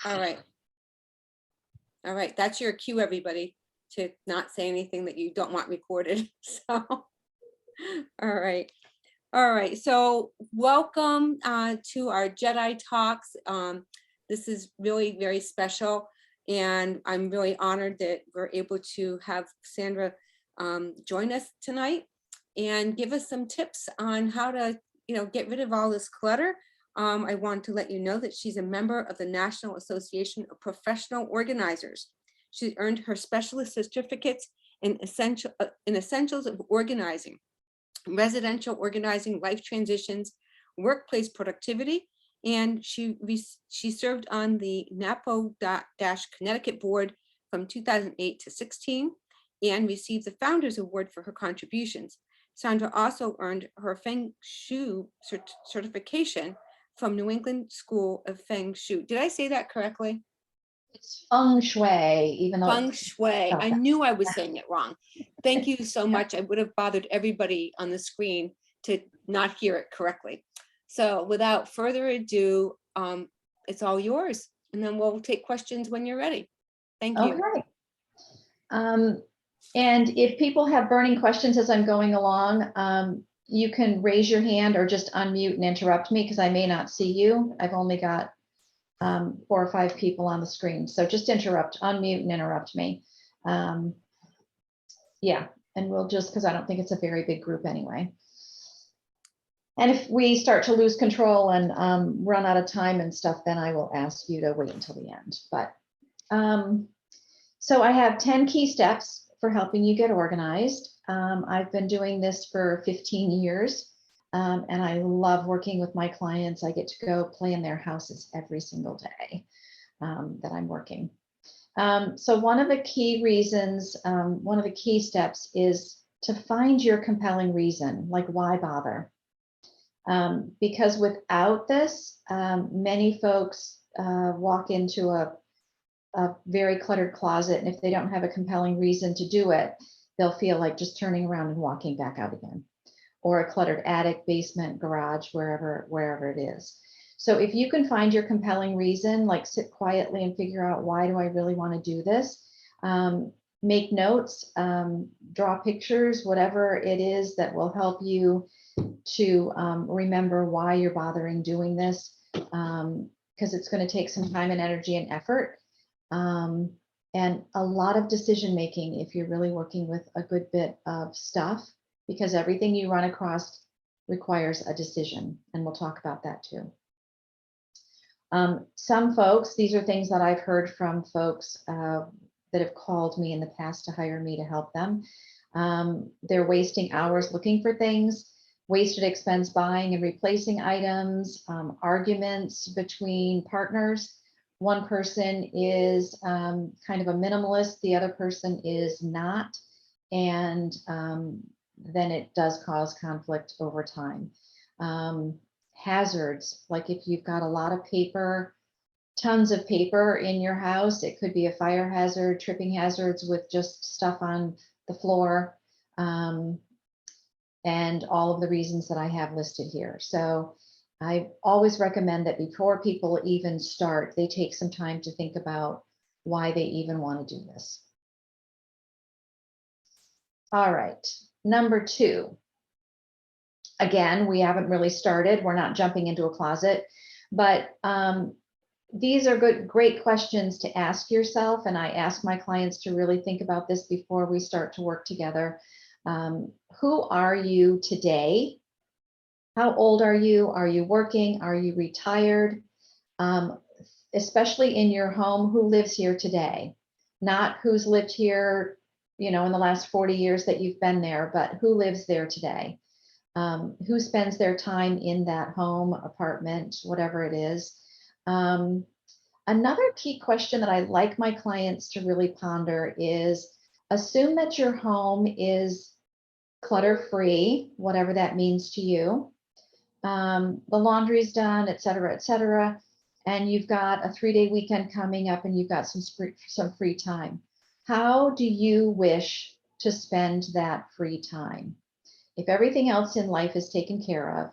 All right. All right. That's your cue, everybody, to not say anything that you don't want recorded. So, all right. All right. So welcome to our JETI talks. This is really very special. And I'm really honored that we're able to have Sandra join us tonight and give us some tips on how to, get rid of all this clutter. I want to let you know that she's a member of the National Association of Professional Organizers. She earned her specialist certificates in essentials of organizing, residential organizing, life transitions, workplace productivity, and she served on the NAPO-Connecticut board from 2008 to 16 and received the Founders Award for her contributions. Sandra also earned her Feng Shui certification from New England School of Feng Shui. Did I say that correctly? It's feng shui, even though Feng Shui. I knew I was saying it wrong. Thank you so much. I would have bothered everybody on the screen to not hear it correctly. So without further ado, it's all yours. And then we'll take questions when you're ready. Thank you. Okay. And if people have burning questions as I'm going along, you can raise your hand or just unmute and interrupt me because I may not see you. I've only got 4 or 5 people on the screen. So just unmute and interrupt me. Yeah, and we'll just, because I don't think it's a very big group anyway. And if we start to lose control and run out of time and stuff, then I will ask you to wait until the end. But so I have 10 key steps for helping you get organized. I've been doing this for 15 years. And I love working with my clients. I get to go play in their houses every single day that I'm working. So one of the key reasons, one of the key steps is to find your compelling reason, like why bother? Because without this, many folks walk into a very cluttered closet, and if they don't have a compelling reason to do it, they'll feel like just turning around and walking back out again. Or a cluttered attic, basement, garage, wherever it is. So if you can find your compelling reason, like sit quietly and figure out, why do I really want to do this? Make notes, draw pictures, whatever it is that will help you to remember why you're bothering doing this, because it's going to take some time and energy and effort. And a lot of decision making if you're really working with a good bit of stuff, because everything you run across requires a decision, and we'll talk about that too. Some folks, these are things that I've heard from folks that have called me in the past to hire me to help them. They're wasting hours looking for things, wasted expense buying and replacing items, arguments between partners. One person is kind of a minimalist, the other person is not, and then it does cause conflict over time. Hazards, like if you've got a lot of paper, tons of paper in your house, it could be a fire hazard, tripping hazards with just stuff on the floor, and all of the reasons that I have listed here. So I always recommend that before people even start, they take some time to think about why they even want to do this. All right. Number 2, again, we haven't really started. We're not jumping into a closet, but these are great questions to ask yourself. And I ask my clients to really think about this before we start to work together. Who are you today? How old are you? Are you working? Are you retired? Especially in your home, who lives here today? Not who's lived here, in the last 40 years that you've been there, but who lives there today? Who spends their time in that home, apartment, whatever it is. Another key question that I like my clients to really ponder is, assume that your home is clutter-free, whatever that means to you. The laundry's done, et cetera, and you've got a 3-day weekend coming up and you've got some free time. How do you wish to spend that free time? If everything else in life is taken care of,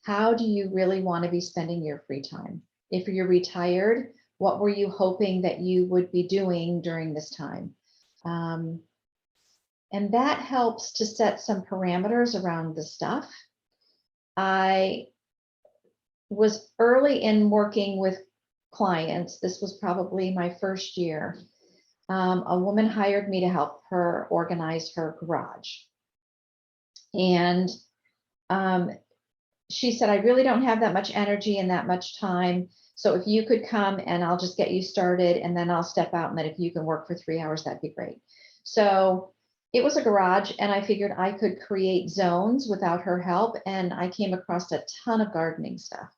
how do you really want to be spending your free time? If you're retired, What were you hoping that you would be doing during this time? And that helps to set some parameters around the stuff. I was early in working with clients. This was probably my first year. A woman hired me to help her organize her garage. And she said, I really don't have that much energy and that much time. So if you could come and I'll just get you started and then I'll step out, and then if you can work for 3 hours, that'd be great. So it was a garage, and I figured I could create zones without her help. And I came across a ton of gardening stuff.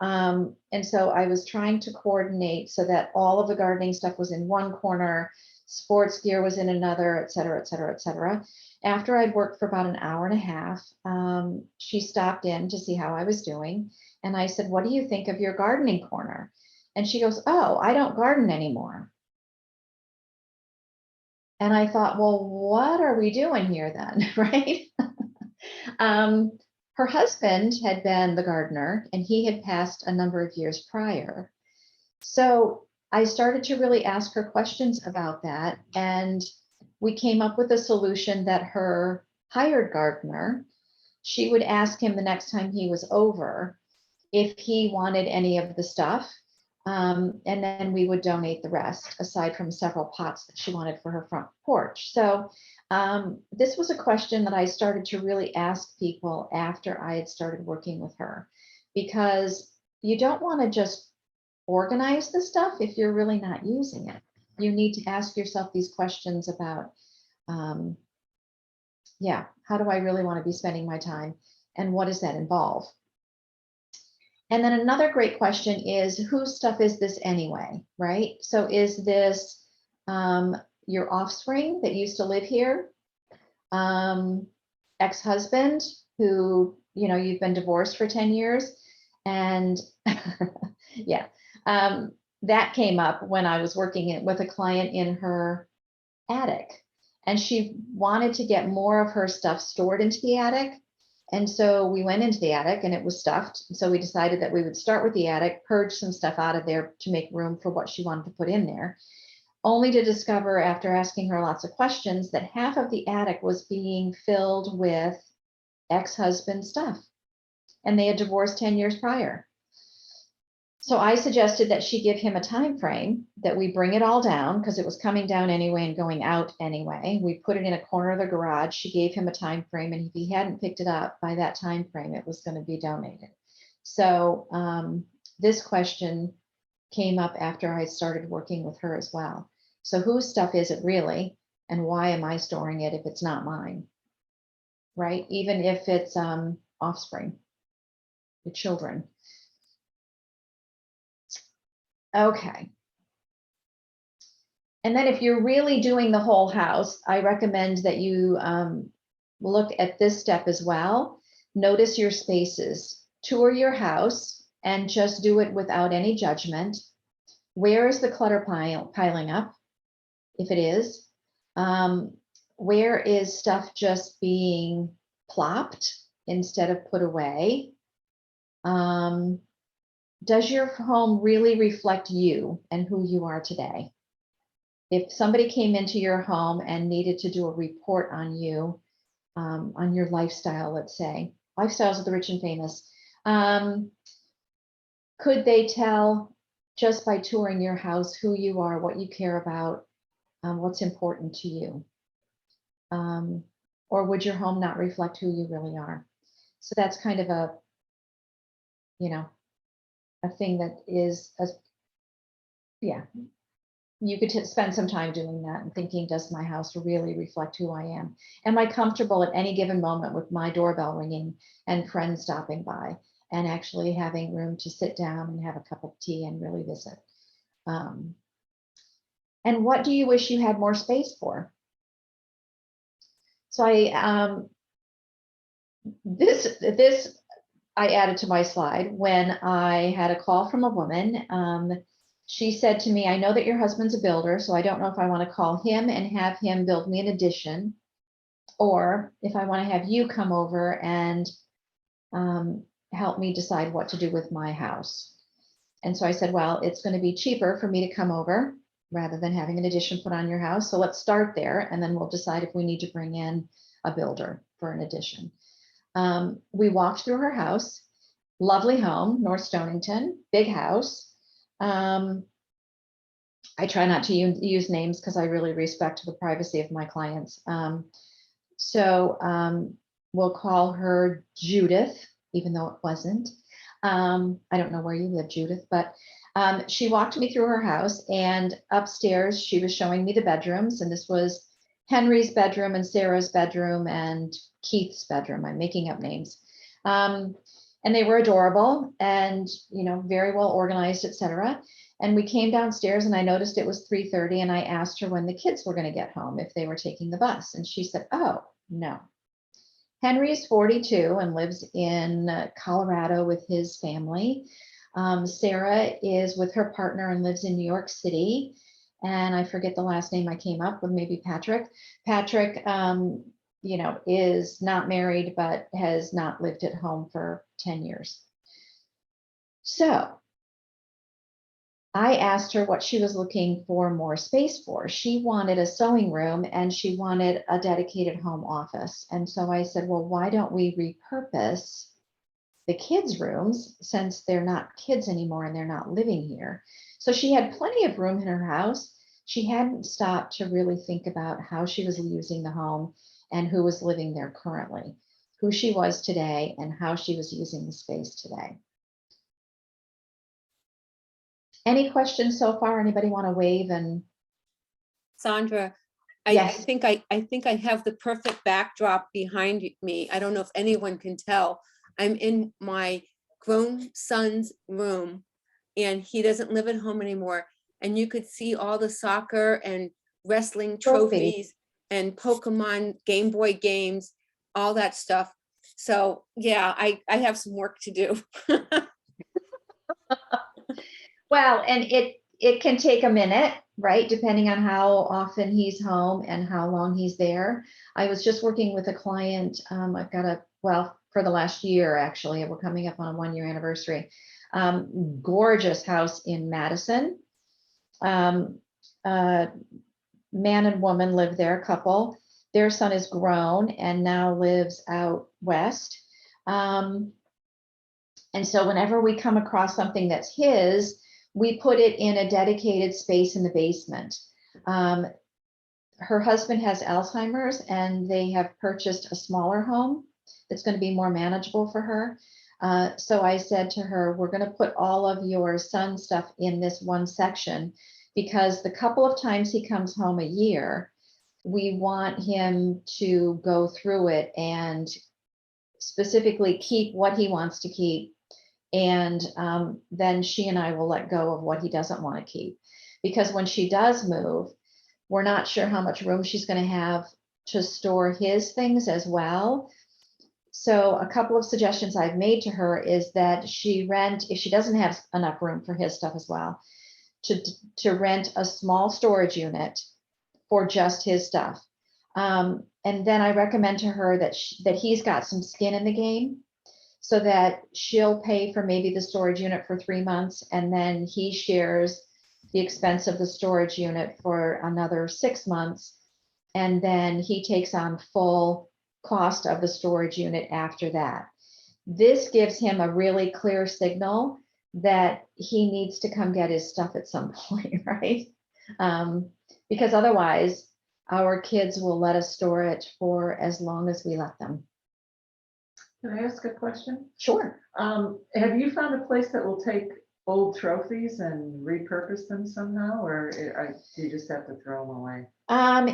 And so I was trying to coordinate so that all of the gardening stuff was in one corner, sports gear was in another, et cetera, et cetera, et cetera. After I'd worked for about an hour and a half, she stopped in to see how I was doing. And I said, what do you think of your gardening corner? And she goes, oh, I don't garden anymore. And I thought, well, what are we doing here then, right? Her husband had been the gardener, and he had passed a number of years prior. So I started to really ask her questions about that. And we came up with a solution that her hired gardener, she would ask him the next time he was over if he wanted any of the stuff. And then we would donate the rest, aside from several pots that she wanted for her front porch. So this was a question that I started to really ask people after I had started working with her, because you don't want to just organize the stuff if you're really not using it. You need to ask yourself these questions about, yeah, how do I really want to be spending my time? And what does that involve? And then another great question is, whose stuff is this anyway, right? So is this your offspring that used to live here? Ex-husband who, you've been divorced for 10 years? And yeah, that came up when I was working with a client in her attic. And she wanted to get more of her stuff stored into the attic. And so we went into the attic and it was stuffed. So we decided that we would start with the attic, purge some stuff out of there to make room for what she wanted to put in there, only to discover, after asking her lots of questions, that half of the attic was being filled with ex-husband stuff. And they had divorced 10 years prior. So I suggested that she give him a time frame, that we bring it all down, because it was coming down anyway and going out anyway. We put it in a corner of the garage. She gave him a time frame, and if he hadn't picked it up by that time frame, it was going to be donated. So this question came up after I started working with her as well. So whose stuff is it really? And why am I storing it if it's not mine? Right? Even if it's offspring, the children. Okay. And then if you're really doing the whole house, I recommend that you look at this step as well. Notice your spaces. Tour your house and just do it without any judgment. Where is the clutter piling up, if it is? Where is stuff just being plopped instead of put away? Does your home really reflect you and who you are today? If somebody came into your home and needed to do a report on you, on your lifestyle, let's say, lifestyles of the rich and famous, could they tell just by touring your house who you are, what you care about, what's important to you? Or would your home not reflect who you really are? So that's kind of a, a thing that is, yeah, you could spend some time doing that and thinking, does my house really reflect who I am? Am I comfortable at any given moment with my doorbell ringing and friends stopping by and actually having room to sit down and have a cup of tea and really visit? And what do you wish you had more space for? So this I added to my slide when I had a call from a woman. She said to me, I know that your husband's a builder, so I don't know if I want to call him and have him build me an addition, or if I want to have you come over and help me decide what to do with my house. And so I said, well, it's going to be cheaper for me to come over rather than having an addition put on your house. So let's start there, and then we'll decide if we need to bring in a builder for an addition. We walked through her house, lovely home, North Stonington, big house. I try not to use names because I really respect the privacy of my clients. We'll call her Judith, even though it wasn't. I don't know where you live, Judith, but she walked me through her house, and upstairs she was showing me the bedrooms, and this was Henry's bedroom and Sarah's bedroom and Keith's bedroom. I'm making up names. And they were adorable and, very well organized, etc. And we came downstairs and I noticed it was 3:30, and I asked her when the kids were going to get home, if they were taking the bus. And she said, oh, no. Henry's 42 and lives in Colorado with his family. Sarah is with her partner and lives in New York City. And I forget the last name I came up with, maybe Patrick. Patrick, is not married, but has not lived at home for 10 years. So I asked her what she was looking for more space for. She wanted a sewing room and she wanted a dedicated home office. And so I said, well, why don't we repurpose the kids' rooms, since they're not kids anymore and they're not living here? So she had plenty of room in her house. She hadn't stopped to really think about how she was using the home and who was living there currently, who she was today, and how she was using the space today. Any questions so far? Anybody want to wave? And Sandra, I yes, think I have the perfect backdrop behind me. I don't know if anyone can tell. I'm in my grown son's room, and he doesn't live at home anymore. And you could see all the soccer and wrestling Trophy. trophies and Pokemon Game Boy games, all that stuff. So yeah, I have some work to do. Well, and it can take a minute, right? Depending on how often he's home and how long he's there. I was just working with a client. I've got for the last year, actually, we're coming up on a 1-year anniversary. Gorgeous house in Madison. Man and woman live there, couple. Their son is grown and now lives out west. And so whenever we come across something that's his, we put it in a dedicated space in the basement. Her husband has Alzheimer's, and they have purchased a smaller home that's going to be more manageable for her. So I said to her, we're going to put all of your son's stuff in this one section, because the couple of times he comes home a year, we want him to go through it and specifically keep what he wants to keep. And then she and I will let go of what he doesn't want to keep. Because when she does move, we're not sure how much room she's going to have to store his things as well. So a couple of suggestions I've made to her is that if she doesn't have enough room for his stuff as well, to rent a small storage unit for just his stuff. And then I recommend to her that he's got some skin in the game, so that she'll pay for maybe the storage unit for 3 months, and then he shares the expense of the storage unit for another 6 months. And then he takes on full cost of the storage unit after that. This gives him a really clear signal that he needs to come get his stuff at some point, right? Because otherwise our kids will let us store it for as long as we let them. Can I ask a question? Sure. Have you found a place that will take old trophies and repurpose them somehow, or do you just have to throw them away?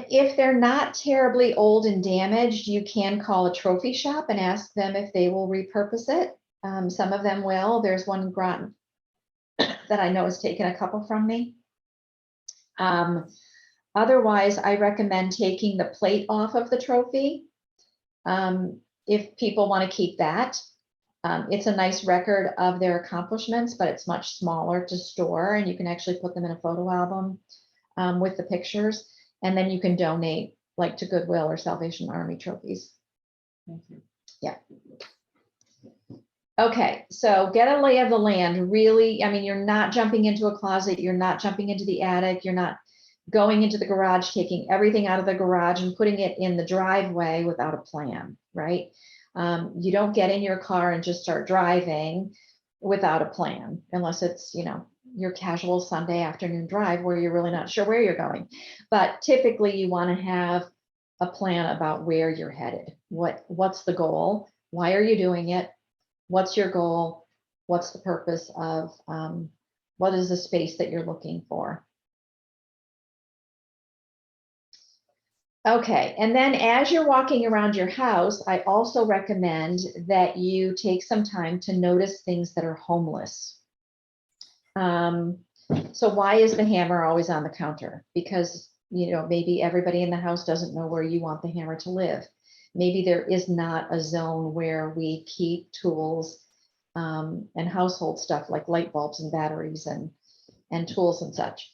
If they're not terribly old and damaged, you can call a trophy shop and ask them if they will repurpose it. Some of them will. There's one in Groton that I know has taken a couple from me. Otherwise, I recommend taking the plate off of the trophy. If people want to keep that. It's a nice record of their accomplishments, but it's much smaller to store, and you can actually put them in a photo album with the pictures, and then you can donate like to Goodwill or Salvation Army trophies. Thank you. Yeah. Okay, so get a lay of the land, really. I mean, you're not jumping into a closet, you're not jumping into the attic, you're not going into the garage, taking everything out of the garage and putting it in the driveway without a plan, right? You don't get in your car and just start driving without a plan, unless it's, your casual Sunday afternoon drive where you're really not sure where you're going. But typically you want to have a plan about where you're headed. What's the goal? Why are you doing it? What's your goal? What's the purpose of, what is the space that you're looking for? Okay, and then as you're walking around your house, I also recommend that you take some time to notice things that are homeless. So why is the hammer always on the counter? Because, maybe everybody in the house doesn't know where you want the hammer to live. Maybe there is not a zone where we keep tools and household stuff like light bulbs and batteries and tools and such.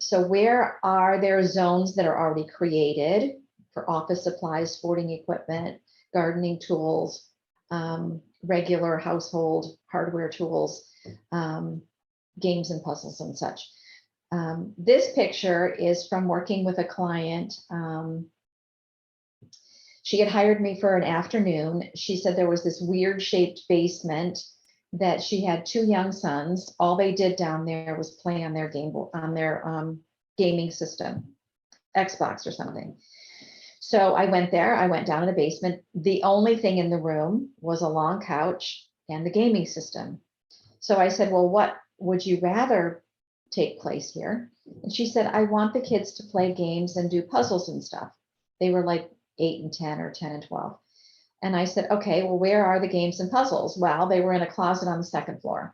So where are there zones that are already created for office supplies, sporting equipment, gardening tools, regular household hardware tools, games and puzzles and such? This picture is from working with a client. She had hired me for an afternoon. She said there was this weird shaped basement that she had two young sons. All they did down there was play on their gaming system, Xbox or something. So I went there, I went down in the basement. The only thing in the room was a long couch and the gaming system. So I said, well, what would you rather take place here? And she said, I want the kids to play games and do puzzles and stuff. They were like 8 and 10 or 10 and 12. And I said, okay, well, where are the games and puzzles? Well, they were in a closet on the second floor.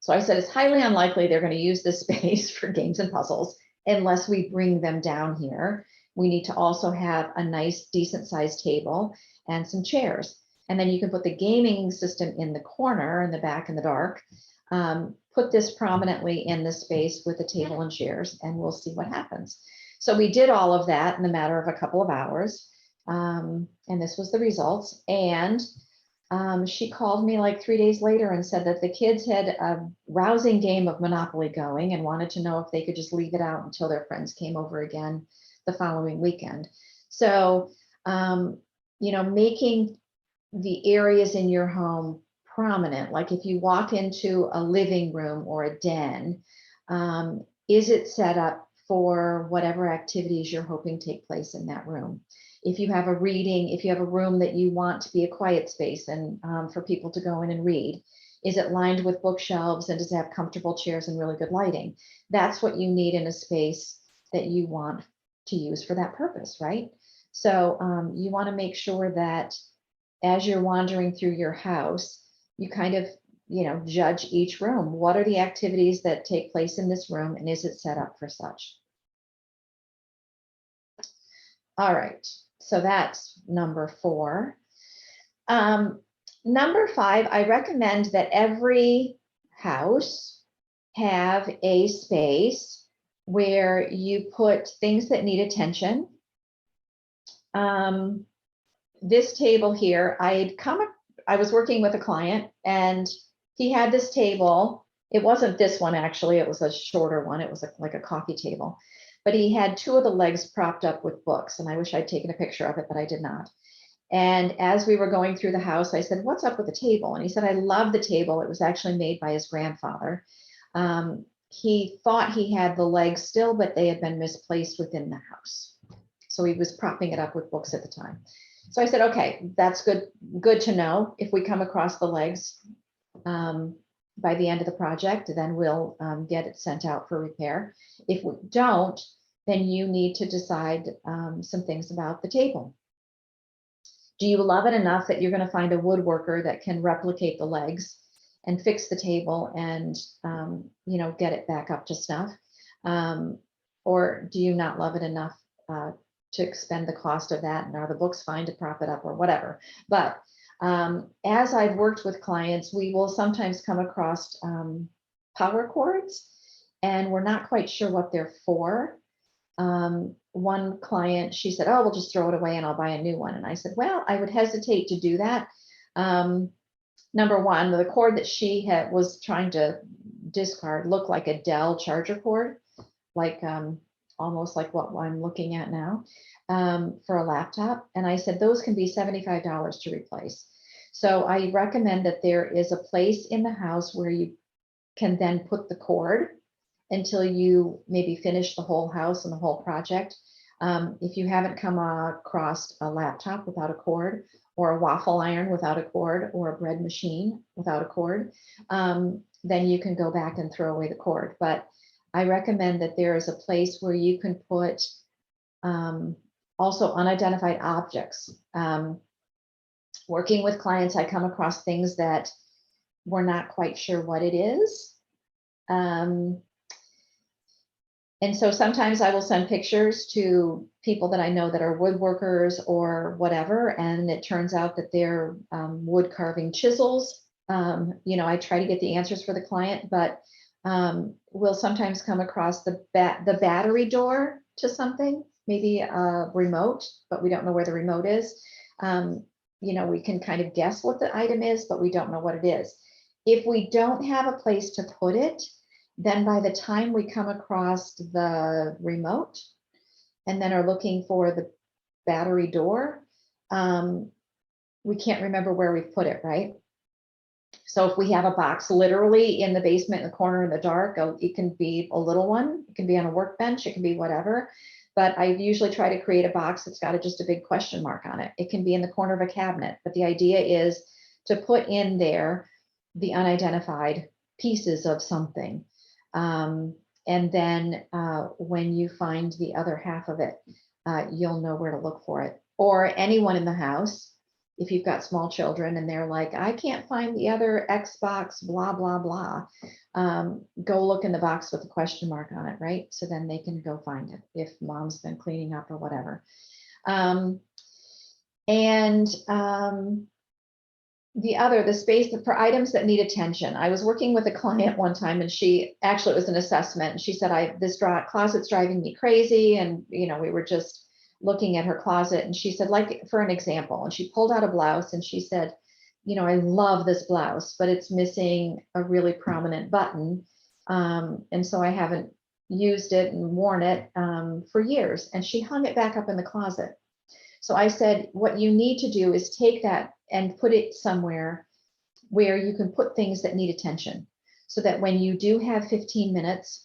So I said, it's highly unlikely they're going to use this space for games and puzzles unless we bring them down here. We need to also have a nice, decent sized table and some chairs. And then you can put the gaming system in the corner in the back in the dark. Put this prominently in the space with a table and chairs, and we'll see what happens. So we did all of that in the matter of a couple of hours. And this was the results. And she called me like 3 days later and said that the kids had a rousing game of Monopoly going and wanted to know if they could just leave it out until their friends came over again the following weekend. So, making the areas in your home prominent, like if you walk into a living room or a den, is it set up for whatever activities you're hoping take place in that room? If you have a room that you want to be a quiet space and for people to go in and read, is it lined with bookshelves and does it have comfortable chairs and really good lighting? That's what you need in a space that you want to use for that purpose, right? So you want to make sure that as you're wandering through your house, you kind of, judge each room. What are the activities that take place in this room and is it set up for such? All right, so that's number 4. Number 5, I recommend that every house have a space where you put things that need attention. This table here, I was working with a client and he had this table. It wasn't this one, actually. It was a shorter one. It was like a coffee table. But he had 2 of the legs propped up with books. And I wish I'd taken a picture of it, but I did not. And as we were going through the house, I said, what's up with the table? And he said, I love the table. It was actually made by his grandfather. He thought he had the legs still, but they had been misplaced within the house. So he was propping it up with books at the time. So I said, okay, that's good to know. If we come across the legs by the end of the project, then we'll get it sent out for repair. If we don't, then you need to decide some things about the table. Do you love it enough that you're going to find a woodworker that can replicate the legs and fix the table and get it back up to snuff? Or do you not love it enough to expend the cost of that, and are the books fine to prop it up or whatever? But as I've worked with clients, we will sometimes come across power cords and we're not quite sure what they're for. One client, she said, oh, we'll just throw it away and I'll buy a new one. And I said, well, I would hesitate to do that Number one, the cord that she was trying to discard looked like a Dell charger cord, like almost like what I'm looking at now, for a laptop. And I said, those can be $75 to replace. So I recommend that there is a place in the house where you can then put the cord until you maybe finish the whole house and the whole project. If you haven't come across a laptop without a cord, or a waffle iron without a cord, or a bread machine without a cord, then you can go back and throw away the cord. But I recommend that there is a place where you can put also unidentified objects. Working with clients, I come across things that we're not quite sure what it is. And so sometimes I will send pictures to people that I know that are woodworkers or whatever, and it turns out that they're wood carving chisels. I try to get the answers for the client, but we'll sometimes come across the battery door to something, maybe a remote, but we don't know where the remote is. We can kind of guess what the item is, but we don't know what it is. If we don't have a place to put it, then by the time we come across the remote and then are looking for the battery door, we can't remember where we've put it, right? So if we have a box literally in the basement, in the corner in the dark, it can be a little one, it can be on a workbench, it can be whatever. But I usually try to create a box that's got just a big question mark on it. It can be in the corner of a cabinet, but the idea is to put in there the unidentified pieces of something. And then when you find the other half of it, you'll know where to look for it. Or anyone in the house, if you've got small children and they're like, I can't find the other Xbox, blah, blah, blah. Go look in the box with a question mark on it, right? So then they can go find it if mom's been cleaning up or whatever. The space for items that need attention. I was working with a client one time, and it was an assessment, and she said, this closet's driving me crazy. And, we were just looking at her closet, and she said, like, for an example, and she pulled out a blouse and she said, I love this blouse, but it's missing a really prominent button. And so I haven't used it and worn it for years. And she hung it back up in the closet. So I said, what you need to do is take that and put it somewhere where you can put things that need attention, so that when you do have 15 minutes,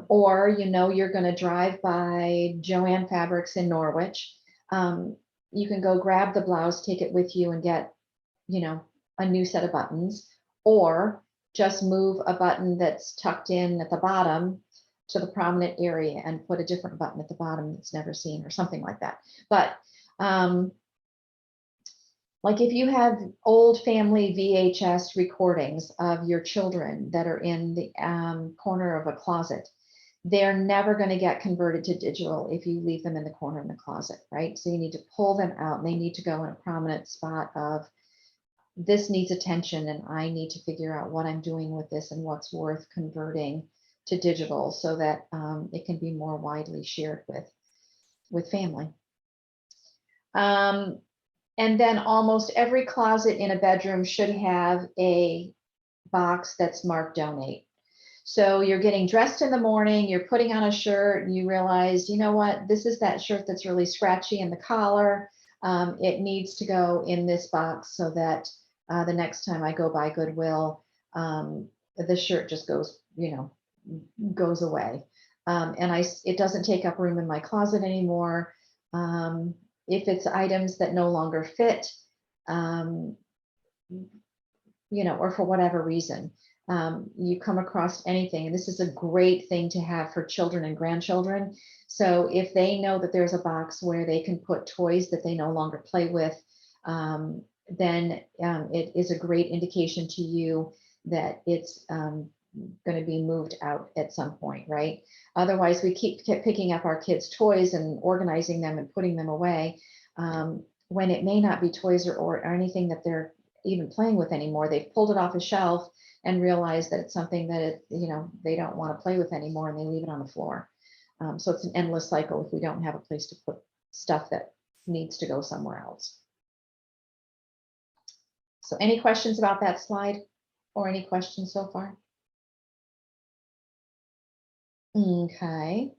or you're going to drive by Joanne Fabrics in Norwich, you can go grab the blouse, take it with you, and get a new set of buttons, or just move a button that's tucked in at the bottom to the prominent area and put a different button at the bottom that's never seen, or something like that. But like if you have old family VHS recordings of your children that are in the corner of a closet, they're never going to get converted to digital if you leave them in the corner in the closet, right? So you need to pull them out, and they need to go in a prominent spot of, this needs attention, and I need to figure out what I'm doing with this and what's worth converting to digital, so that it can be more widely shared with family. And then almost every closet in a bedroom should have a box that's marked donate. So you're getting dressed in the morning, you're putting on a shirt, and you realize, you know what, this is that shirt that's really scratchy in the collar. It needs to go in this box, so that the next time I go by Goodwill, the shirt just goes away. And it doesn't take up room in my closet anymore. If it's items that no longer fit, or for whatever reason, you come across anything, and this is a great thing to have for children and grandchildren. So if they know that there's a box where they can put toys that they no longer play with, then it is a great indication to you that it's going to be moved out at some point, right? Otherwise, we keep picking up our kids' toys and organizing them and putting them away, when it may not be toys or anything that they're even playing with anymore. They've pulled it off a shelf and realized that it's something that they don't want to play with anymore, and they leave it on the floor. So it's an endless cycle if we don't have a place to put stuff that needs to go somewhere else. So any questions about that slide or any questions so far? Okay.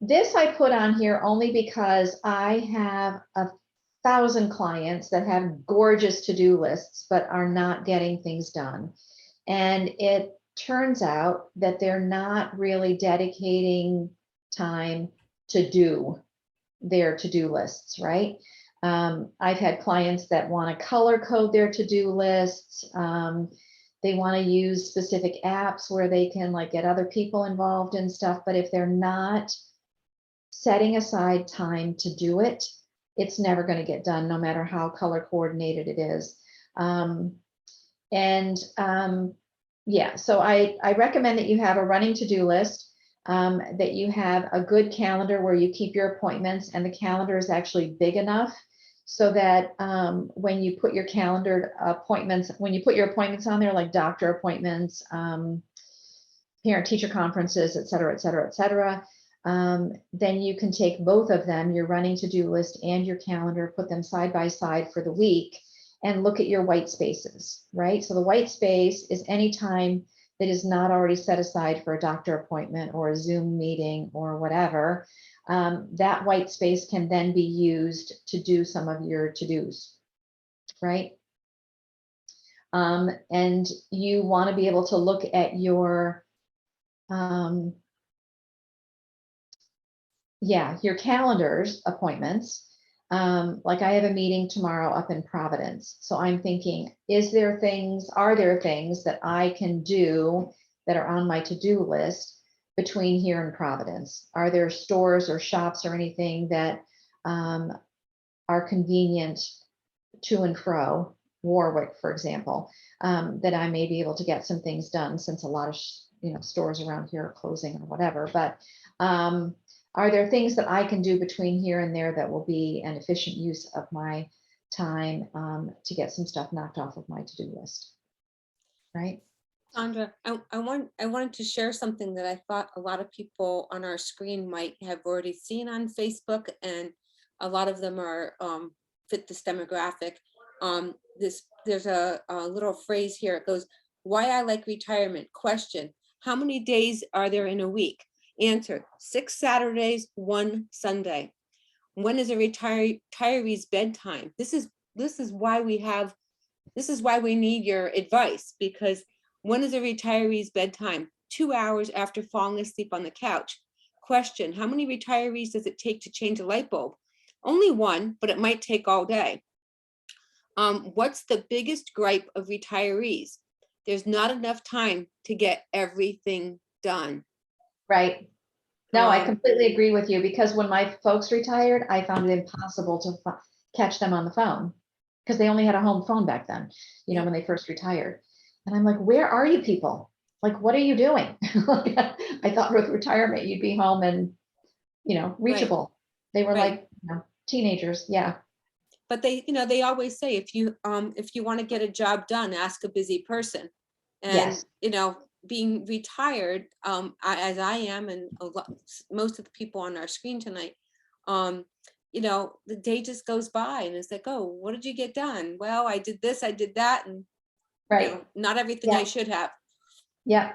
This I put on here only because I have 1,000 clients that have gorgeous to-do lists, but are not getting things done. And it turns out that they're not really dedicating time to do their to-do lists, right? I've had clients that want to color code their to-do lists. They want to use specific apps where they can like get other people involved in stuff. But if they're not setting aside time to do it, it's never going to get done, no matter how color coordinated it is. Yeah, so I recommend that you have a running to-do list, that you have a good calendar where you keep your appointments, and the calendar is actually big enough so that when you put your appointments on there, like doctor appointments, parent teacher conferences, et cetera, et cetera, et cetera, then you can take both of them, your running to-do list and your calendar, put them side by side for the week, and look at your white spaces, right? So the white space is any time that is not already set aside for a doctor appointment or a Zoom meeting or whatever. That white space can then be used to do some of your to-dos, right? And you want to be able to look at your your calendar's appointments. Like I have a meeting tomorrow up in Providence. So I'm thinking, are there things that I can do that are on my to-do list between here and Providence? Are there stores or shops or anything that are convenient to and fro, Warwick, for example, that I may be able to get some things done, since a lot of stores around here are closing or whatever. But are there things that I can do between here and there that will be an efficient use of my time to get some stuff knocked off of my to-do list, right? Sandra, I wanted to share something that I thought a lot of people on our screen might have already seen on Facebook, and a lot of them are fit this demographic. There's a little phrase here. It goes, "Why I like retirement?" Question: how many days are there in a week? Answer: 6 Saturdays, 1 Sunday. When is a retiree's bedtime? This is why we need your advice, because when is a retiree's bedtime? 2 hours after falling asleep on the couch. Question: how many retirees does it take to change a light bulb? Only one, but it might take all day. What's the biggest gripe of retirees? There's not enough time to get everything done. Right. No, I completely agree with you, because when my folks retired, I found it impossible to catch them on the phone, because they only had a home phone back then, when they first retired. And I'm like, where are you people? Like, what are you doing? I thought with retirement, you'd be home and, reachable. Right. They were like, teenagers. Yeah. But they always say, if you want to get a job done, ask a busy person. And, yes. Being retired, as I am, and most of the people on our screen tonight, the day just goes by, and it's like, oh, what did you get done? Well, I did this, I did that, and right. Not everything I should have. Yeah.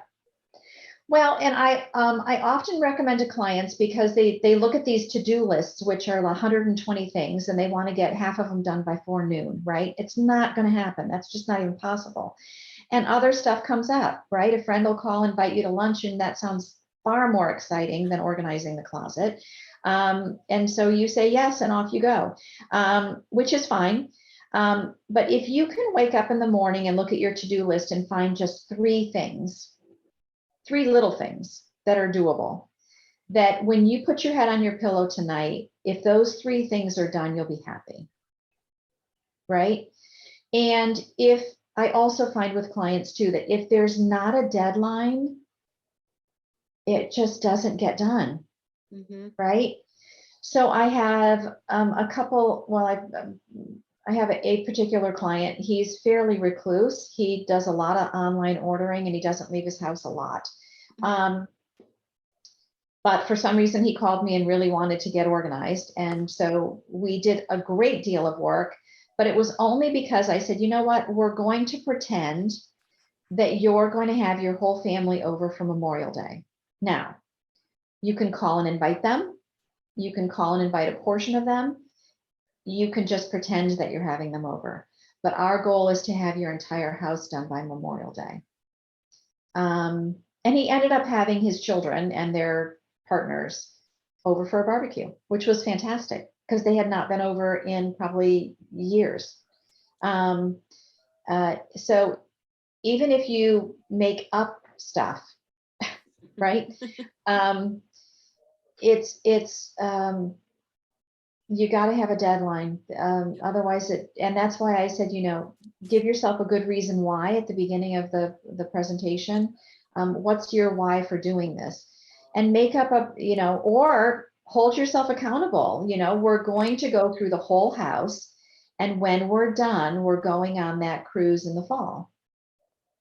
Well, and I often recommend to clients, because they look at these to-do lists, which are 120 things, and they want to get half of them done by forenoon, right? It's not going to happen. That's just not even possible. And other stuff comes up, right? A friend will call, invite you to lunch, and that sounds far more exciting than organizing the closet. And so you say yes, and off you go, which is fine. But if you can wake up in the morning and look at your to-do list and find just 3 little things that are doable, that when you put your head on your pillow tonight, if those 3 things are done, you'll be happy, right? And I also find with clients too, that if there's not a deadline, it just doesn't get done, right? So I have a couple, I have a particular client. He's fairly recluse. He does a lot of online ordering, and he doesn't leave his house a lot. But for some reason, he called me and really wanted to get organized. And so we did a great deal of work But it was only because I said, you know what, we're going to pretend that you're going to have your whole family over for Memorial Day. Now, you can call and invite them. You can call and invite a portion of them. You can just pretend that you're having them over. But our goal is to have your entire house done by Memorial Day. And he ended up having his children and their partners over for a barbecue, which was fantastic because they had not been over in probably years. So even if you make up stuff, right? It's you got to have a deadline. Otherwise and that's why I said, give yourself a good reason why at the beginning of the presentation. What's your why for doing this? And make up or hold yourself accountable. We're going to go through the whole house. And when we're done, we're going on that cruise in the fall.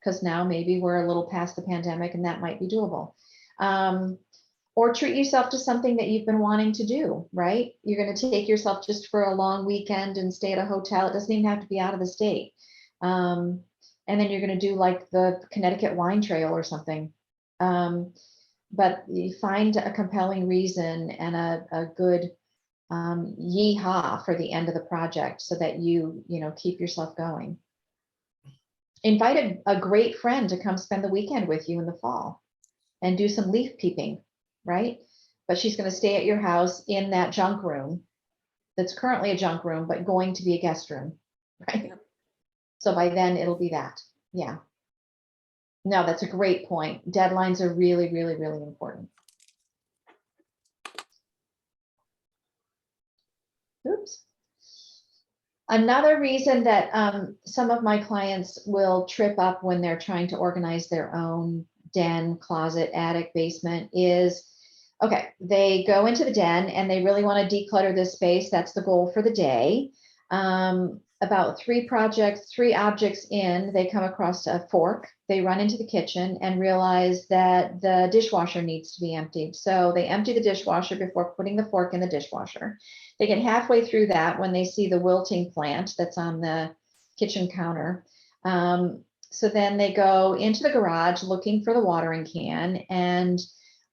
Because now maybe we're a little past the pandemic and that might be doable. Or treat yourself to something that you've been wanting to do, right? You're going to take yourself just for a long weekend and stay at a hotel. It doesn't even have to be out of the state. And then you're going to do like the Connecticut Wine Trail or something. But you find a compelling reason and a good yee-haw for the end of the project so that you keep yourself going. Invite a great friend to come spend the weekend with you in the fall and do some leaf peeping, right? But she's going to stay at your house in that junk room that's currently a junk room, but going to be a guest room, right? Yep. So by then it'll be that. Yeah. No, that's a great point. Deadlines are really, really, really important. Oops. Another reason that some of my clients will trip up when they're trying to organize their own den, closet, attic, basement is, okay, they go into the den and they really want to declutter this space. That's the goal for the day. About three objects in, they come across a fork. They run into the kitchen and realize that the dishwasher needs to be emptied. So they empty the dishwasher before putting the fork in the dishwasher. They get halfway through that when they see the wilting plant that's on the kitchen counter. So then they go into the garage looking for the watering can, and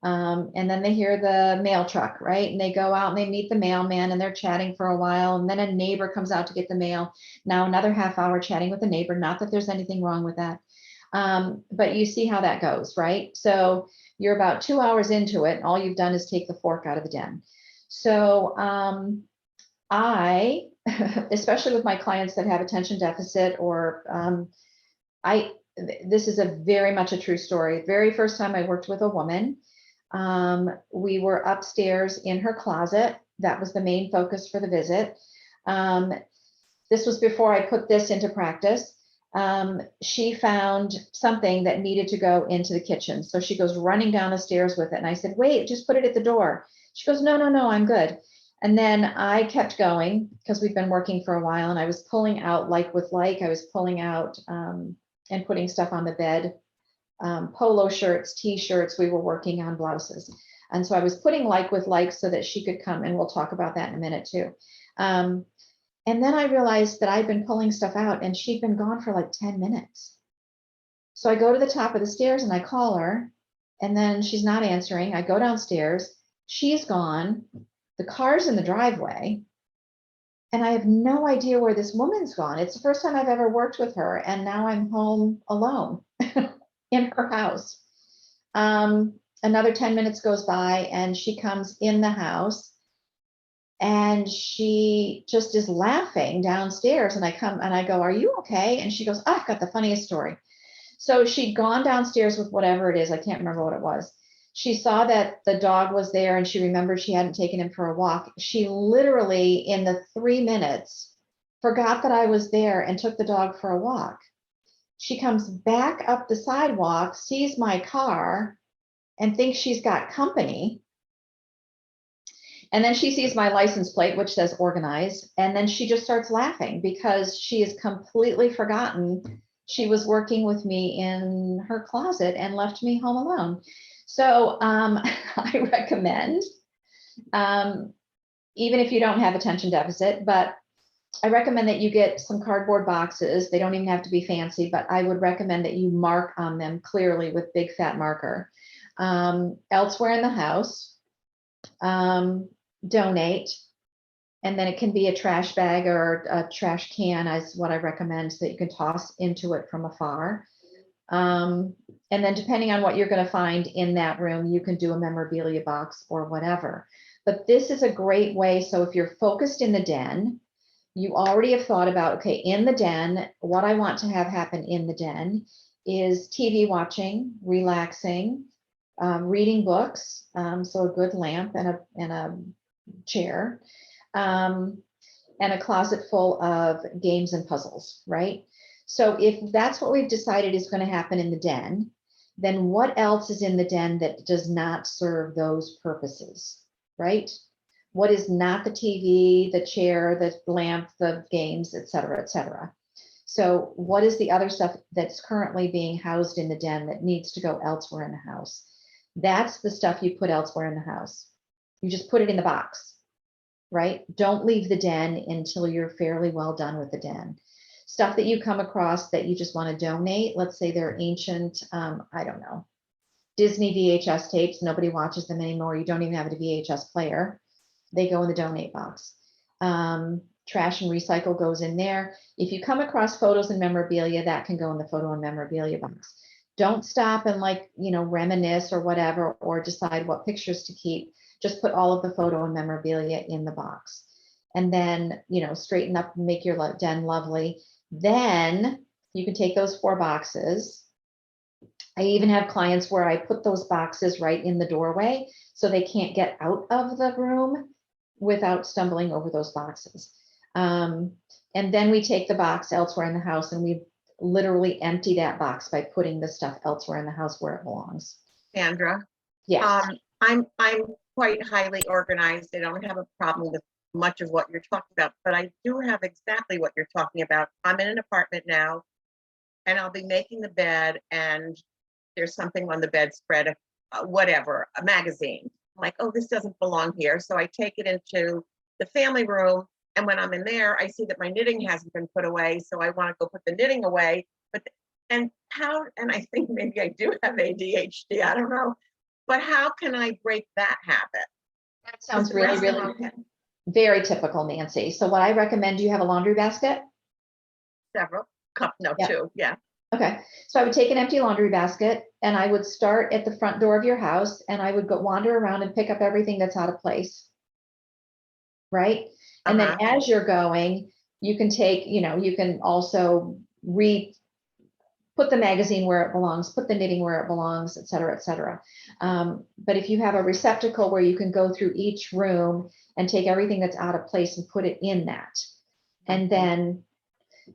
then they hear the mail truck, right? And they go out and they meet the mailman and they're chatting for a while. And then a neighbor comes out to get the mail. Now another half hour chatting with the neighbor. Not that there's anything wrong with that. But you see how that goes, right? So you're about 2 hours into it. And all you've done is take the fork out of the den. So I, especially with my clients that have attention deficit or this is a very much a true story. Very first time I worked with a woman, we were upstairs in her closet. That was the main focus for the visit. This was before I put this into practice. She found something that needed to go into the kitchen. So she goes running down the stairs with it. And I said, wait, just put it at the door. She goes, no, I'm good. And then I kept going because we've been working for a while and I was pulling out like with like, I was pulling out and putting stuff on the bed, polo shirts, t-shirts, we were working on blouses. And so I was putting like with like so that she could come, and we'll talk about that in a minute too. And then I realized that I'd been pulling stuff out and she'd been gone for like 10 minutes. So I go to the top of the stairs and I call her, and then she's not answering. I go downstairs, she's gone. The car's in the driveway, and I have no idea where this woman's gone. It's the first time I've ever worked with her, and now I'm home alone in her house. Another 10 minutes goes by, and she comes in the house, and she just is laughing downstairs. And I come and I go, are you okay? And she goes, oh, I've got the funniest story. So she'd gone downstairs with whatever it is. I can't remember what it was. She saw that the dog was there and she remembered she hadn't taken him for a walk. She literally, in the 3 minutes, forgot that I was there and took the dog for a walk. She comes back up the sidewalk, sees my car, and thinks she's got company. And then she sees my license plate, which says organized. And then she just starts laughing because she has completely forgotten she was working with me in her closet and left me home alone. So I recommend, even if you don't have attention deficit, but I recommend that you get some cardboard boxes. They don't even have to be fancy, but I would recommend that you mark on them clearly with big fat marker. Elsewhere in the house, donate, and then it can be a trash bag or a trash can is what I recommend, so that you can toss into it from afar. And then depending on what you're going to find in that room, you can do a memorabilia box or whatever. But this is a great way. So if you're focused in the den, you already have thought about, okay, in the den, what I want to have happen in the den is TV watching, relaxing, reading books. So a good lamp and a chair, and a closet full of games and puzzles, right? So if that's what we've decided is going to happen in the den, then what else is in the den that does not serve those purposes, right? What is not the TV, the chair, the lamp, the games, et cetera, et cetera. So what is the other stuff that's currently being housed in the den that needs to go elsewhere in the house? That's the stuff you put elsewhere in the house. You just put it in the box, right? Don't leave the den until you're fairly well done with the den. Stuff that you come across that you just want to donate, let's say they're ancient, I don't know, Disney VHS tapes, nobody watches them anymore, you don't even have a VHS player, they go in the donate box. Trash and recycle goes in there. If you come across photos and memorabilia, that can go in the photo and memorabilia box. Don't stop and reminisce or whatever, or decide what pictures to keep. Just put all of the photo and memorabilia in the box. And then, straighten up and make your den lovely. Then you can take those 4 boxes. I even have clients where I put those boxes right in the doorway so they can't get out of the room without stumbling over those boxes. And then we take the box elsewhere in the house and we literally empty that box by putting the stuff elsewhere in the house where it belongs. Sandra, Yes. I'm quite highly organized. I don't have a problem with much of what you're talking about, but I do have exactly what you're talking about. I'm in an apartment now, and I'll be making the bed, and there's something on the bedspread, whatever, a magazine. I'm like, oh, this doesn't belong here. So I take it into the family room, and when I'm in there, I see that my knitting hasn't been put away, so I want to go put the knitting away. And I think maybe I do have ADHD, I don't know, but how can I break that habit? That sounds really, really very typical, Nancy. So what I recommend, do you have a laundry basket? Several, no, Yeah. 2, yeah. Okay, so I would take an empty laundry basket and I would start at the front door of your house and I would go wander around and pick up everything that's out of place. Right? And then as you're going, you can take, you can also put the magazine where it belongs, put the knitting where it belongs, et cetera, et cetera. But if you have a receptacle where you can go through each room and take everything that's out of place and put it in that. And then,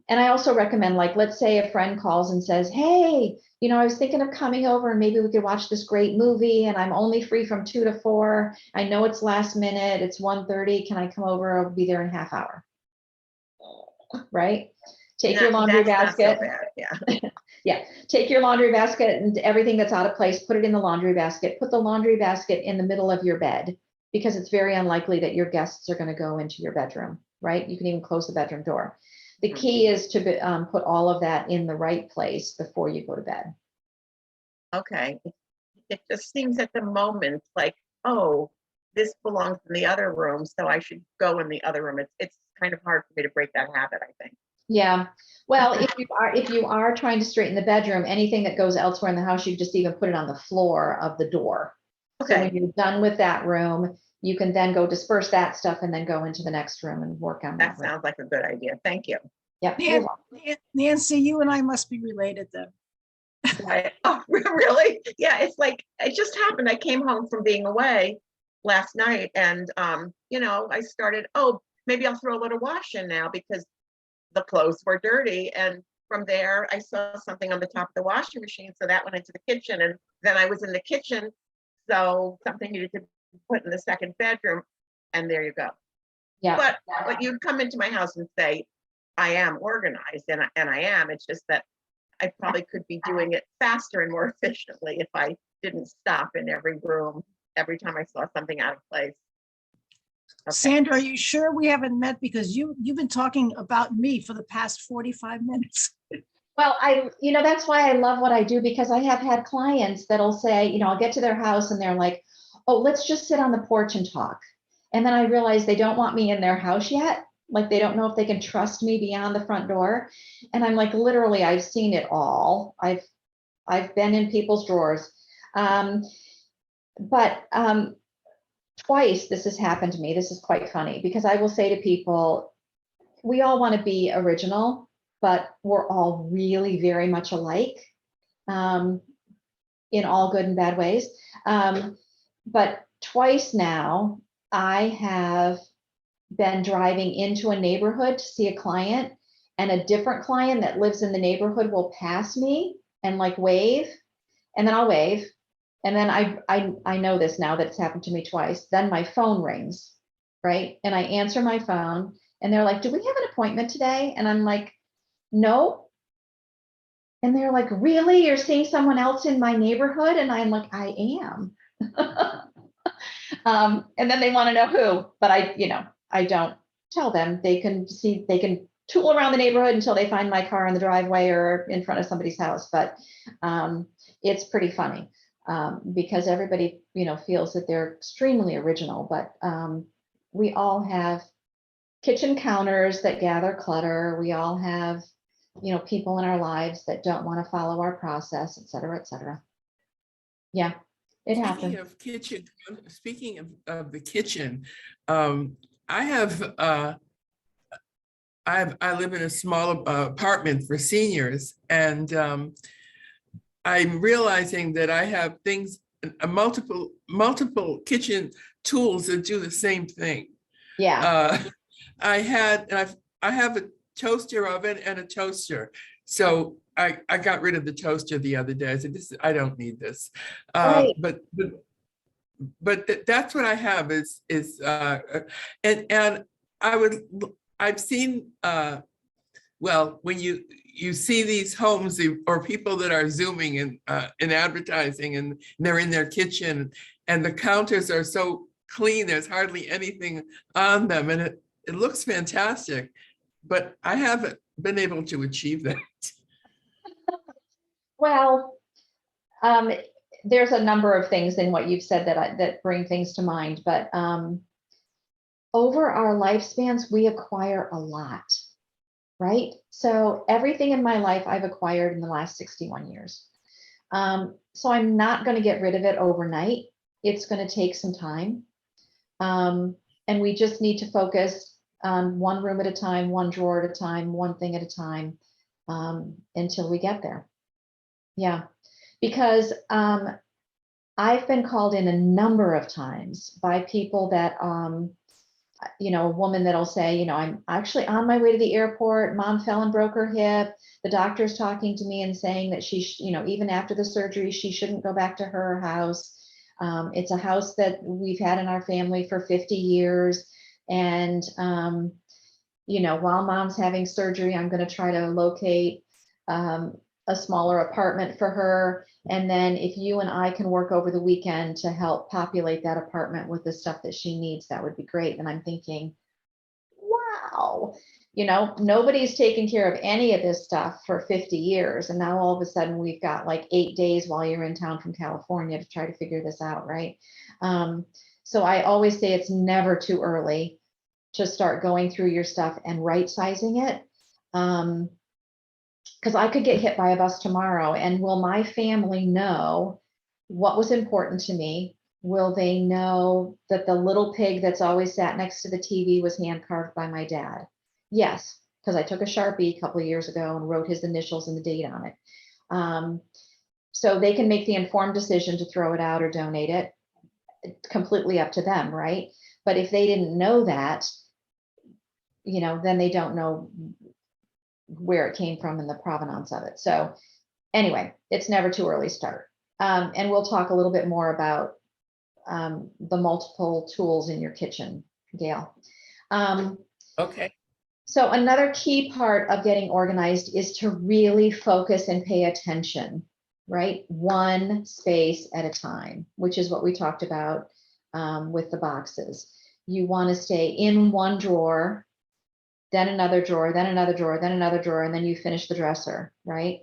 and I also recommend, let's say a friend calls and says, hey, I was thinking of coming over and maybe we could watch this great movie and I'm only free from 2 to 4. I know it's last minute, it's 1:30. Can I come over? I'll be there in a half hour. Right? Take your laundry basket. Not so bad, yeah. Yeah, take your laundry basket and everything that's out of place, put it in the laundry basket, put the laundry basket in the middle of your bed, because it's very unlikely that your guests are going to go into your bedroom, right? You can even close the bedroom door. The key is to put all of that in the right place before you go to bed. Okay. It just seems at the moment like, oh, this belongs in the other room, so I should go in the other room. It's kind of hard for me to break that habit, I think. Yeah. Well, if you are trying to straighten the bedroom, anything that goes elsewhere in the house, you just even put it on the floor of the door. Okay. So when you're done with that room, you can then go disperse that stuff and then go into the next room and work on that. That sounds like a good idea. Thank you. Yep. Nancy, you and I must be related then. Oh, really? Yeah, it's like, it just happened. I came home from being away last night and, I started, oh, maybe I'll throw a little wash in now because the clothes were dirty. And from there, I saw something on the top of the washing machine. So that went into the kitchen. And then I was in the kitchen. So something needed to be put in the second bedroom. And there you go. Yeah. But you'd come into my house and say, I am organized, and I am. It's just that I probably could be doing it faster and more efficiently if I didn't stop in every room every time I saw something out of place. Okay. Sandra, are you sure we haven't met? Because you've been talking about me for the past 45 minutes. Well, that's why I love what I do, because I have had clients that'll say, I'll get to their house and they're like, oh, let's just sit on the porch and talk. And then I realize they don't want me in their house yet. Like, they don't know if they can trust me beyond the front door. And I'm like, literally, I've seen it all. I've been in people's drawers. But twice this has happened to me. This is quite funny, because I will say to people, we all want to be original, but we're all really very much alike, in all good and bad ways. But twice now, I have been driving into a neighborhood to see a client, and a different client that lives in the neighborhood will pass me and like wave, and then I'll wave. And then I know this now that it's happened to me twice. Then my phone rings, right? And I answer my phone and they're like, do we have an appointment today? And I'm like, no. And they're like, really? You're seeing someone else in my neighborhood? And I'm like, I am. And then they want to know who, but I don't tell them. They can tool around the neighborhood until they find my car in the driveway or in front of somebody's house. But it's pretty funny, because everybody, feels that they're extremely original, but we all have kitchen counters that gather clutter. We all have, people in our lives that don't want to follow our process, et cetera, et cetera. Yeah, it happens. Speaking of the kitchen, I live in a small apartment for seniors, and I'm realizing that I have things, multiple kitchen tools that do the same thing. Yeah. I have a toaster oven and a toaster. So I got rid of the toaster the other day. I said, I don't need this. Right. But that's what I have and I've seen, well, when you see these homes or people that are Zooming in advertising, and they're in their kitchen and the counters are so clean, there's hardly anything on them, and it looks fantastic, but I haven't been able to achieve that. Well, there's a number of things in what you've said that bring things to mind, but over our lifespans, we acquire a lot, right? So everything in my life I've acquired in the last 61 years. So I'm not going to get rid of it overnight. It's going to take some time. And we just need to focus on one room at a time, one drawer at a time, one thing at a time, until we get there. Yeah, because I've been called in a number of times by people that, a woman that'll say, I'm actually on my way to the airport. Mom fell and broke her hip. The doctor's talking to me and saying that she, even after the surgery, she shouldn't go back to her house. It's a house that we've had in our family for 50 years. And, while mom's having surgery, I'm going to try to locate a smaller apartment for her. And then if you and I can work over the weekend to help populate that apartment with the stuff that she needs, that would be great. And I'm thinking, wow, nobody's taken care of any of this stuff for 50 years. And now all of a sudden we've got like 8 days while you're in town from California to try to figure this out, right? So I always say it's never too early to start going through your stuff and right sizing it. Because I could get hit by a bus tomorrow, and will my family know what was important to me? Will they know that the little pig that's always sat next to the TV was hand carved by my dad? Yes, because I took a Sharpie a couple of years ago and wrote his initials and the date on it. So they can make the informed decision to throw it out or donate it. It's completely up to them, right? But if they didn't know that, then they don't know where it came from and the provenance of it. So anyway, it's never too early to start. And we'll talk a little bit more about the multiple tools in your kitchen, Gail. Okay. So another key part of getting organized is to really focus and pay attention, right? One space at a time, which is what we talked about with the boxes. you want to stay in one drawer, then another drawer, then another drawer, then another drawer, and then you finish the dresser, right?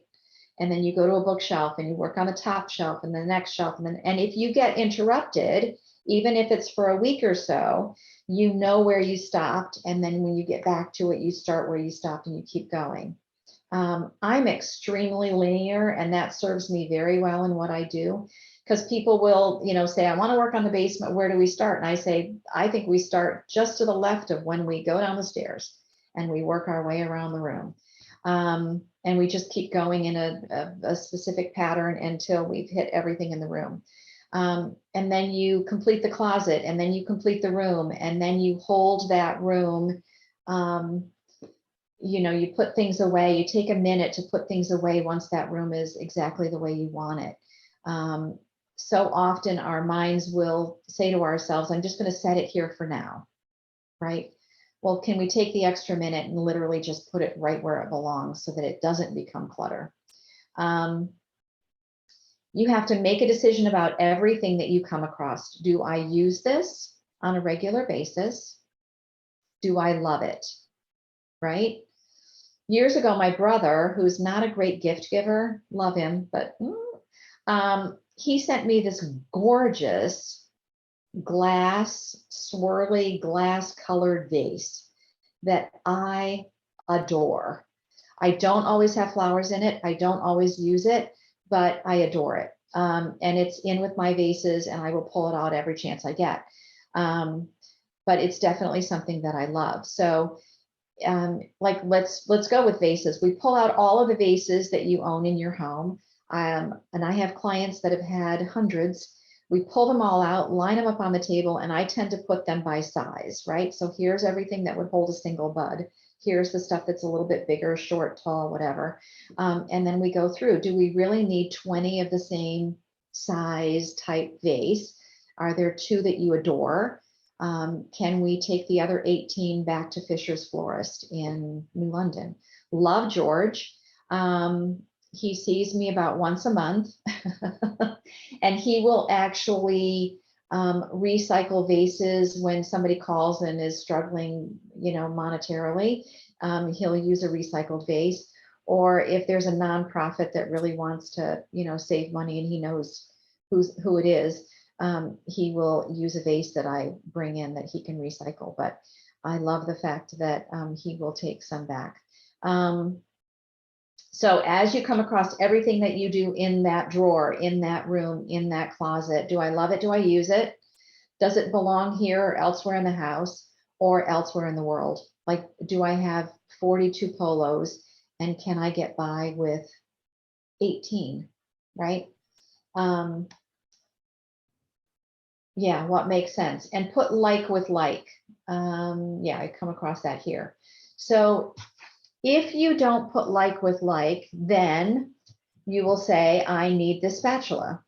And then you go to a bookshelf and you work on the top shelf and the next shelf. And if you get interrupted, even if it's for a week or so, you know where you stopped. And then when you get back to it, you start where you stopped and you keep going. I'm extremely linear, and that serves me very well in what I do, because people will, say, I want to work on the basement. Where do we start? And I say, I think we start just to the left of when we go down the stairs, and we work our way around the room. And we just keep going in a specific pattern until we've hit everything in the room. And then you complete the closet, and then you complete the room, and then you hold that room. You put things away, you take a minute to put things away once that room is exactly the way you want it. So often our minds will say to ourselves, I'm just going to set it here for now, right? Well, can we take the extra minute and literally just put it right where it belongs so that it doesn't become clutter? You have to make a decision about everything that you come across. Do I use this on a regular basis? Do I love it? Right? Years ago, my brother, who's not a great gift giver, love him, but he sent me this gorgeous swirly glass colored vase that I adore. I don't always have flowers in it. I don't always use it, but I adore it. And it's in with my vases, and I will pull it out every chance I get. But it's definitely something that I love. So let's go with vases. We pull out all of the vases that you own in your home. And I have clients that have had hundreds. We pull them all out, line them up on the table, and I tend to put them by size, right? So here's everything that would hold a single bud. Here's the stuff that's a little bit bigger, short, tall, whatever. And then we go through, do we really need 20 of the same size type vase? Are there 2 that you adore? Can we take the other 18 back to Fisher's Florist in New London? Love George. He sees me about once a month, and he will actually recycle vases when somebody calls and is struggling, monetarily. He'll use a recycled vase, or if there's a nonprofit that really wants to, save money and he knows who it is, he will use a vase that I bring in that he can recycle. But I love the fact that he will take some back. So as you come across everything that you do in that drawer, in that room, in that closet, do I love it? Do I use it? Does it belong here or elsewhere in the house or elsewhere in the world? Like, do I have 42 polos, and can I get by with 18, right? Yeah, what makes sense? And put like with like. Yeah, I come across that here. So if you don't put like with like, then you will say, I need this spatula,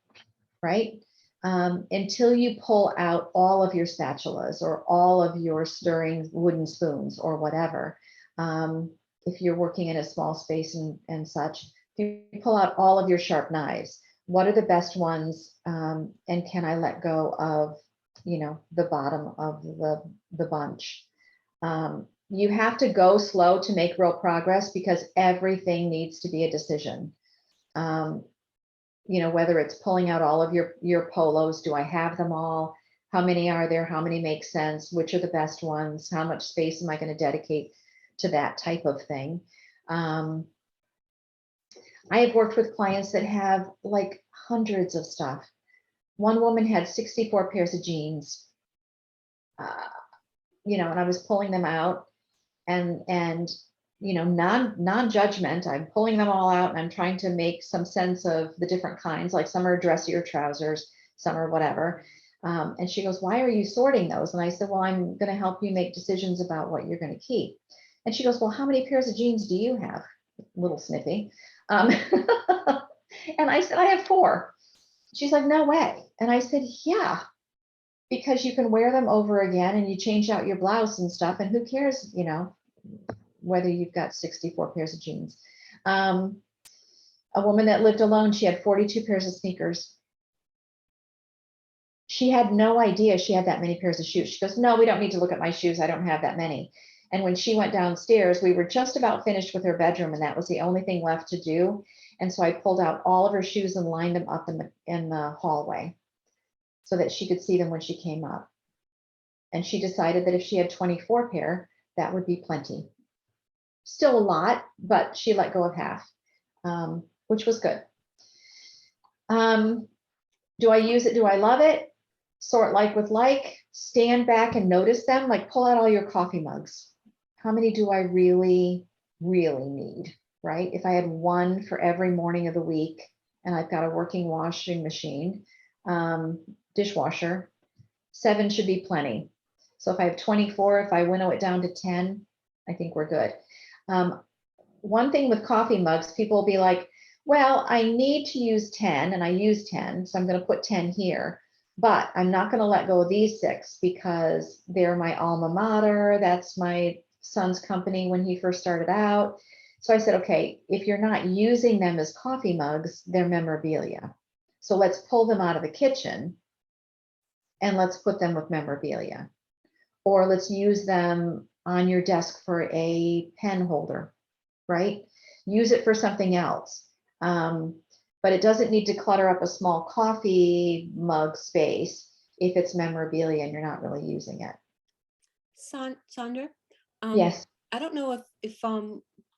right? Until you pull out all of your spatulas or all of your stirring wooden spoons or whatever. If you're working in a small space and such, you pull out all of your sharp knives. What are the best ones? And can I let go of, the bottom of the bunch? You have to go slow to make real progress, because everything needs to be a decision. Whether it's pulling out all of your polos, do I have them all? How many are there? How many make sense? Which are the best ones? How much space am I going to dedicate to that type of thing? I have worked with clients that have like hundreds of stuff. One woman had 64 pairs of jeans, and I was pulling them out, and non-judgment. I'm pulling them all out and I'm trying to make some sense of the different kinds, like some are dressier trousers, some are whatever. And she goes, why are you sorting those? And I said, well, I'm going to help you make decisions about what you're going to keep. And she goes, well, how many pairs of jeans do you have? A little snippy. And I said, I have 4. She's like, no way. And I said, yeah, because you can wear them over again and you change out your blouse and stuff. And who cares, whether you've got 64 pairs of jeans. A woman that lived alone, she had 42 pairs of sneakers. she had no idea she had that many pairs of shoes. She goes, no, we don't need to look at my shoes. I don't have that many. And when she went downstairs, we were just about finished with her bedroom, and that was the only thing left to do. And so I pulled out all of her shoes and lined them up in the hallway so that she could see them when she came up. And she decided that if she had 24 pair, that would be plenty. Still a lot, but she let go of half, which was good. Do I use it? Do I love it? Sort like with like, stand back and notice them, like pull out all your coffee mugs. How many do I really, really need, right? If I had one for every morning of the week and I've got a working washing machine, dishwasher, 7 should be plenty. So if I have 24, if I winnow it down to 10, I think we're good. One thing with coffee mugs, people will be like, well, I need to use 10 and I use 10, so I'm going to put 10 here, but I'm not going to let go of these 6 because they're my alma mater. That's my son's company when he first started out. So I said, okay, if you're not using them as coffee mugs, they're memorabilia. So let's pull them out of the kitchen and let's put them with memorabilia. Or let's use them on your desk for a pen holder, right? Use it for something else. But it doesn't need to clutter up a small coffee mug space if it's memorabilia and you're not really using it. Sandra? Yes. I don't know if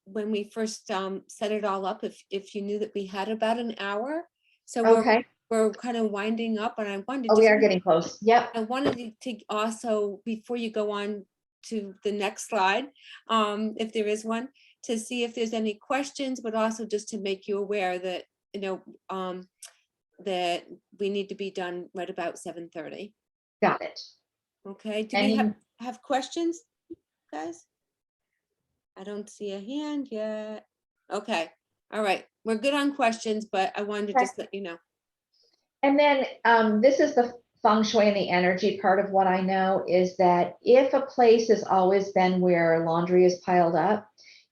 when we first set it all up, if you knew that we had about an hour. So Okay. we're kind of winding up, and I wanted Oh, we just, are getting close. Yep. I wanted to also, before you go on to the next slide, if there is one, to see if there's any questions, but also just to make you aware that, you know, that we need to be done right about 7:30. Got it. Okay, do we Any- have questions, guys? I don't see a hand yet. Okay, all right, we're good on questions, but I wanted to Okay. just let you know. And then this is the feng shui and the energy part of what I know is that if a place has always been where laundry is piled up,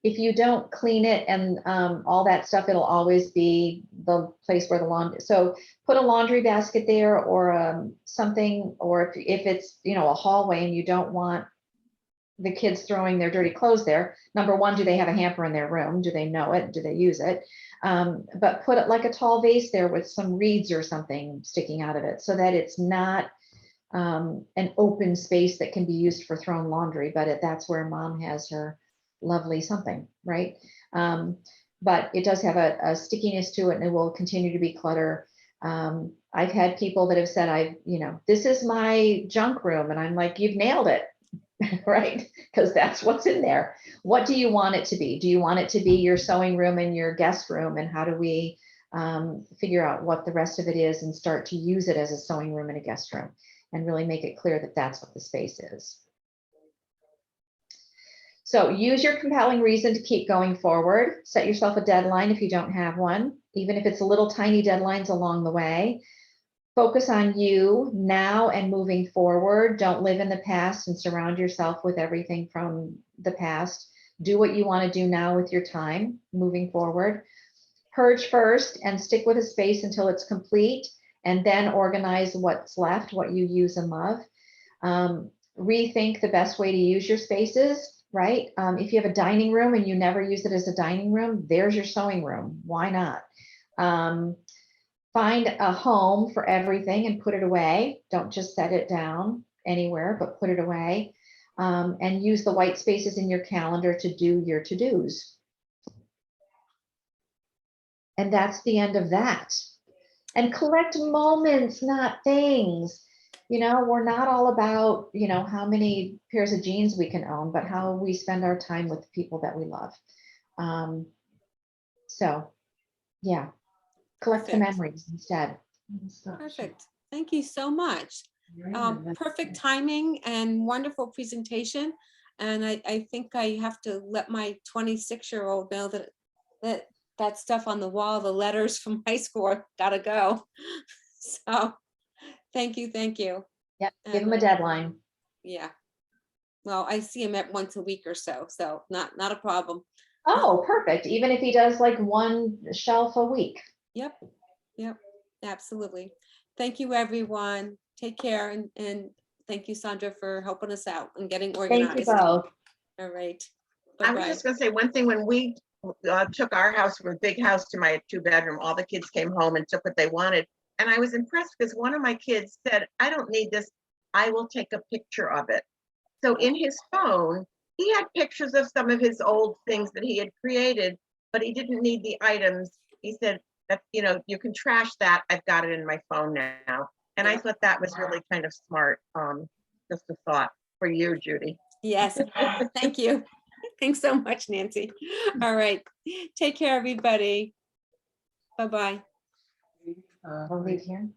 if you don't clean it and all that stuff, it'll always be the place where the laundry. So put a laundry basket there or something, or if it's, you know, a hallway and you don't want the kids throwing their dirty clothes there. Number one, do they have a hamper in their room? Do they know it? Do they use it? But put it like a tall vase there with some reeds or something sticking out of it so that it's not an open space that can be used for thrown laundry, but that's where mom has her lovely something, right? But it does have a stickiness to it and it will continue to be clutter. I've had people that have said, you know, this is my junk room. And I'm like, you've nailed it. Right? Because that's what's in there. What do you want it to be? Do you want it to be your sewing room and your guest room? And how do we figure out what the rest of it is and start to use it as a sewing room and a guest room and really make it clear that that's what the space is. So use your compelling reason to keep going forward. Set yourself a deadline if you don't have one, even if it's little tiny deadlines along the way. Focus on you now and moving forward. Don't live in the past and surround yourself with everything from the past. Do what you want to do now with your time moving forward. Purge first and stick with a space until it's complete, and then organize what's left, what you use and love. Rethink the best way to use your spaces, right? If you have a dining room and you never use it as a dining room, there's your sewing room. Why not? Find a home for everything and put it away. Don't just set it down anywhere, but put it away. And use the white spaces in your calendar to do your to-dos. And that's the end of that. And collect moments, not things. You know, we're not all about, you know, how many pairs of jeans we can own, but how we spend our time with the people that we love. So, yeah. Collect the Perfect. memories instead. Perfect. Thank you so much. Perfect timing and wonderful presentation. And I think I have to let my 26-year-old know that stuff on the wall, the letters from high school, gotta go. So thank you. Yeah, give them a deadline. Yeah. Well, I see him at once a week or so not a problem. Oh, perfect. Even if he does like one shelf a week. Yep, absolutely. Thank you, everyone. Take care and thank you, Sandra, for helping us out and getting Thank you organized. both. All right. I was Bye-bye. just gonna say one thing, when we took our house from a big house to my 2-bedroom, all the kids came home and took what they wanted. And I was impressed because one of my kids said, I don't need this, I will take a picture of it. So in his phone, he had pictures of some of his old things that he had created, but he didn't need the items. He said that, you know, you can trash that, I've got it in my phone now. And I Yeah. thought that was really kind of smart. Just a thought for you, Judy. Yes, thank you. Thanks so much, Nancy. All right. Take care, everybody. Bye-bye. I'll leave here.